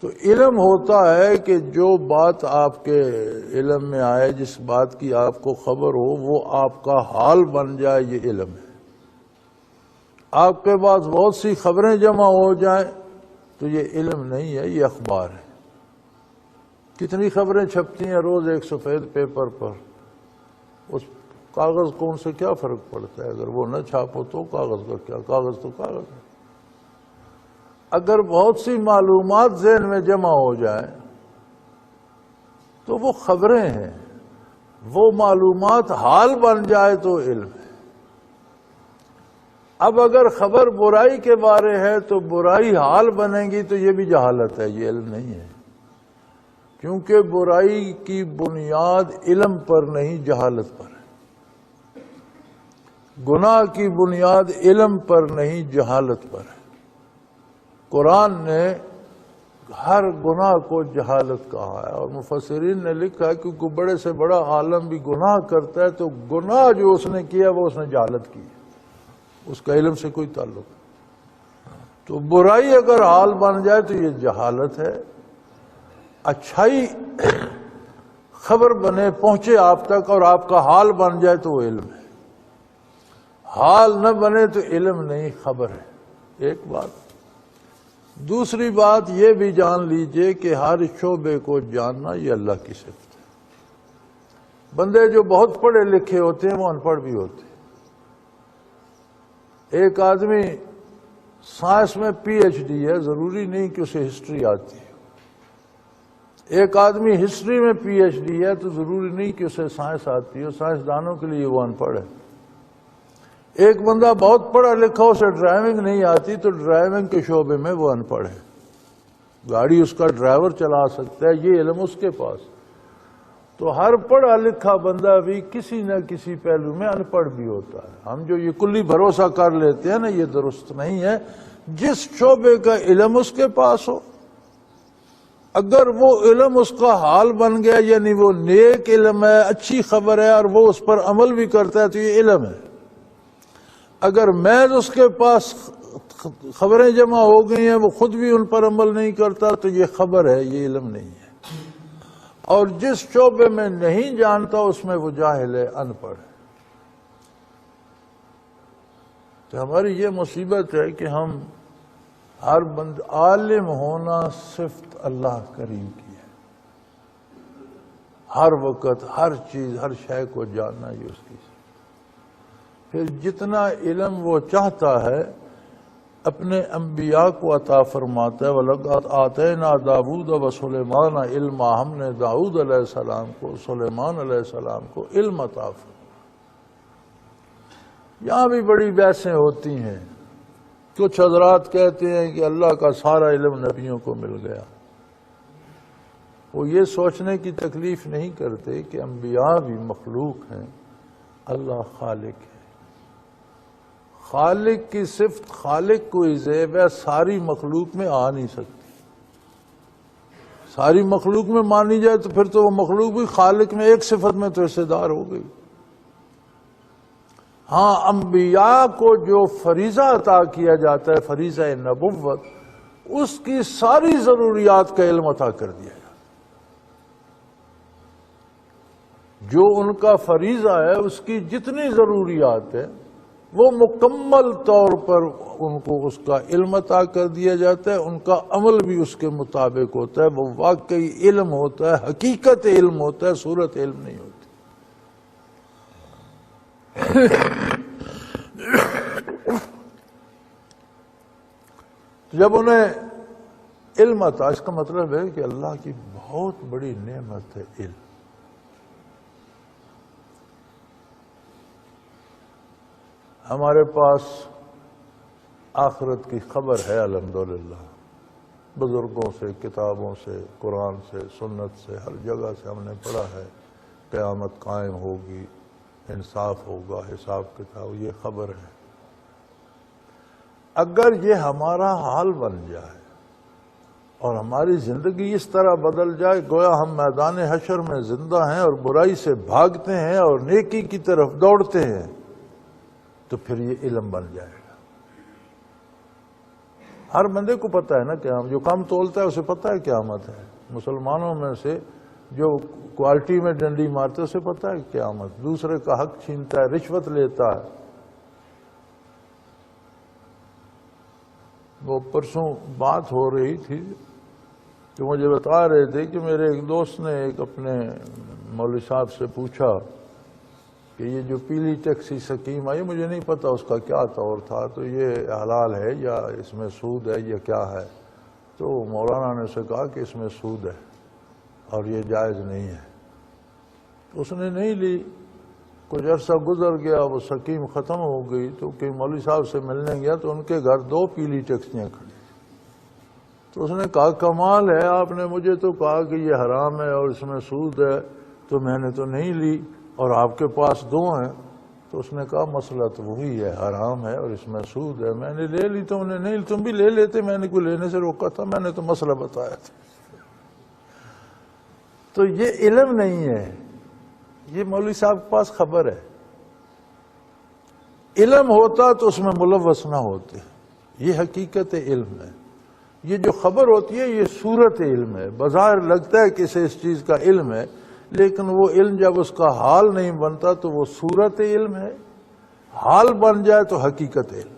تو علم ہوتا ہے کہ جو بات آپ کے علم میں آئے، جس بات کی آپ کو خبر ہو، وہ آپ کا حال بن جائے، یہ علم ہے۔ آپ کے پاس بہت سی خبریں جمع ہو جائیں تو یہ علم نہیں ہے، یہ اخبار ہے۔ کتنی خبریں چھپتی ہیں روز ایک سفید پیپر پر، اس کاغذ کو ان سے کیا فرق پڑتا ہے؟ اگر وہ نہ چھاپو تو کاغذ کا کیا، کاغذ تو کاغذ ہے۔ اگر بہت سی معلومات ذہن میں جمع ہو جائیں تو وہ خبریں ہیں، وہ معلومات حال بن جائے تو علم ہے۔ اب اگر خبر برائی کے بارے ہے تو برائی حال بنے گی تو یہ بھی جہالت ہے، یہ علم نہیں ہے، کیونکہ برائی کی بنیاد علم پر نہیں، جہالت پر ہے۔ گناہ کی بنیاد علم پر نہیں، جہالت پر ہے۔ قرآن نے ہر گناہ کو جہالت کہا ہے، اور مفسرین نے لکھا ہے کیونکہ بڑے سے بڑا عالم بھی گناہ کرتا ہے تو گناہ جو اس نے کیا وہ اس نے جہالت کی ہے، اس کا علم سے کوئی تعلق نہیں۔ تو برائی اگر حال بن جائے تو یہ جہالت ہے، اچھائی خبر بنے پہنچے آپ تک اور آپ کا حال بن جائے تو وہ علم ہے، حال نہ بنے تو علم نہیں، خبر ہے۔ ایک بات۔ دوسری بات یہ بھی جان لیجئے کہ ہر شعبے کو جاننا یہ اللہ کی صفت ہے۔ بندے جو بہت پڑھے لکھے ہوتے ہیں وہ ان پڑھ بھی ہوتے ہیں۔ ایک آدمی سائنس میں پی ایچ ڈی ہے، ضروری نہیں کہ اسے ہسٹری آتی ہے۔ ایک آدمی ہسٹری میں پی ایچ ڈی ہے تو ضروری نہیں کہ اسے سائنس آتی ہے، سائنسدانوں کے لیے وہ ان پڑھ ہے۔ ایک بندہ بہت پڑھا لکھا، اسے ڈرائیونگ نہیں آتی تو ڈرائیونگ کے شعبے میں وہ ان پڑھ ہے، گاڑی اس کا ڈرائیور چلا سکتا ہے، یہ علم اس کے پاس۔ تو ہر پڑھا لکھا بندہ بھی کسی نہ کسی پہلو میں ان پڑھ بھی ہوتا ہے۔ ہم جو یہ کلی بھروسہ کر لیتے ہیں نا، یہ درست نہیں ہے۔ جس شعبے کا علم اس کے پاس ہو، اگر وہ علم اس کا حال بن گیا، یعنی وہ نیک علم ہے، اچھی خبر ہے اور وہ اس پر عمل بھی کرتا ہے تو یہ علم ہے۔ اگر محض اس کے پاس خبریں جمع ہو گئی ہیں، وہ خود بھی ان پر عمل نہیں کرتا تو یہ خبر ہے، یہ علم نہیں ہے۔ اور جس شعبے میں نہیں جانتا اس میں وہ جاہل ہے، ان پڑھ ہے۔ تو ہماری یہ مصیبت ہے کہ ہم ہر عالم ہونا صفت اللہ کریم کی ہے، ہر وقت ہر چیز ہر شے کو جاننا یہ اس کی صفت۔ پھر جتنا علم وہ چاہتا ہے اپنے انبیاء کو عطا فرماتا ہے۔ وَلَقَدْ آتَيْنَا دَاوُودَ وَسُلَيْمَانَ عِلْمًا، ہم نے داؤد علیہ السلام کو، سلیمان علیہ السلام کو علم عطا فرمایا۔ یہاں بھی بڑی بحثیں ہوتی ہیں۔ کچھ حضرات کہتے ہیں کہ اللہ کا سارا علم نبیوں کو مل گیا۔ وہ یہ سوچنے کی تکلیف نہیں کرتے کہ انبیاء بھی مخلوق ہیں، اللہ خالق ہے۔ خالق کی صفت، خالق کوئی زیب ہے، ساری مخلوق میں آ نہیں سکتی۔ ساری مخلوق میں مانی جائے تو پھر تو وہ مخلوق بھی خالق میں ایک صفت میں تو حصے دار ہو گئی۔ ہاں، انبیاء کو جو فریضہ عطا کیا جاتا ہے، فریضہ نبوت، اس کی ساری ضروریات کا علم عطا کر دیا جاتا ہے۔ جو ان کا فریضہ ہے، اس کی جتنی ضروریات ہے وہ مکمل طور پر ان کو اس کا علم عطا کر دیا جاتا ہے، ان کا عمل بھی اس کے مطابق ہوتا ہے، وہ واقعی علم ہوتا ہے، حقیقت علم ہوتا ہے، صورت علم نہیں ہوتی۔ جب انہیں علم عطا، اس کا مطلب ہے کہ اللہ کی بہت بڑی نعمت ہے علم۔ ہمارے پاس آخرت کی خبر ہے الحمدللہ، بزرگوں سے، کتابوں سے، قرآن سے، سنت سے، ہر جگہ سے ہم نے پڑھا ہے قیامت قائم ہوگی، انصاف ہوگا، حساب کتاب، یہ خبر ہے۔ اگر یہ ہمارا حال بن جائے اور ہماری زندگی اس طرح بدل جائے گویا ہم میدان حشر میں زندہ ہیں اور برائی سے بھاگتے ہیں اور نیکی کی طرف دوڑتے ہیں، تو پھر یہ علم بن جائے گا۔ ہر بندے کو پتہ ہے نا قیامت، جو کم تولتا ہے اسے پتہ ہے قیامت ہے. مسلمانوں میں سے جو کوالٹی میں ڈنڈی مارتے اسے پتہ ہے قیامت. دوسرے کا حق چھینتا ہے، رشوت لیتا ہے. وہ پرسوں بات ہو رہی تھی کہ مجھے بتا رہے تھے کہ میرے ایک دوست نے ایک اپنے مولوی صاحب سے پوچھا کہ یہ جو پیلی ٹیکسی سکیم آئی، مجھے نہیں پتا اس کا کیا طور تھا، تو یہ حلال ہے یا اس میں سود ہے یا کیا ہے؟ تو مولانا نے اسے کہا کہ اس میں سود ہے اور یہ جائز نہیں ہے. اس نے نہیں لی. کچھ عرصہ گزر گیا، وہ سکیم ختم ہو گئی تو کہ مولوی صاحب سے ملنے گیا تو ان کے گھر 2 پیلی ٹیکسیاں کھڑی. تو اس نے کہا کمال ہے، آپ نے مجھے تو کہا کہ یہ حرام ہے اور اس میں سود ہے تو میں نے تو نہیں لی، اور آپ کے پاس 2 ہیں. تو اس نے کہا مسئلہ تو وہی ہے، حرام ہے اور اس میں سود ہے. میں نے لے لی، تم نے نہیں لی. تم بھی لے لیتے، میں نے کوئی لینے سے روکا تھا؟ میں نے تو مسئلہ بتایا تھا. تو یہ علم نہیں ہے، یہ مولوی صاحب کے پاس خبر ہے. علم ہوتا تو اس میں ملوث نہ ہوتے. یہ حقیقت علم ہے. یہ جو خبر ہوتی ہے یہ صورت علم ہے. بظاہر لگتا ہے کہ اسے اس چیز کا علم ہے، لیکن وہ علم جب اس کا حال نہیں بنتا تو وہ صورت علم ہے. حال بن جائے تو حقیقت علم.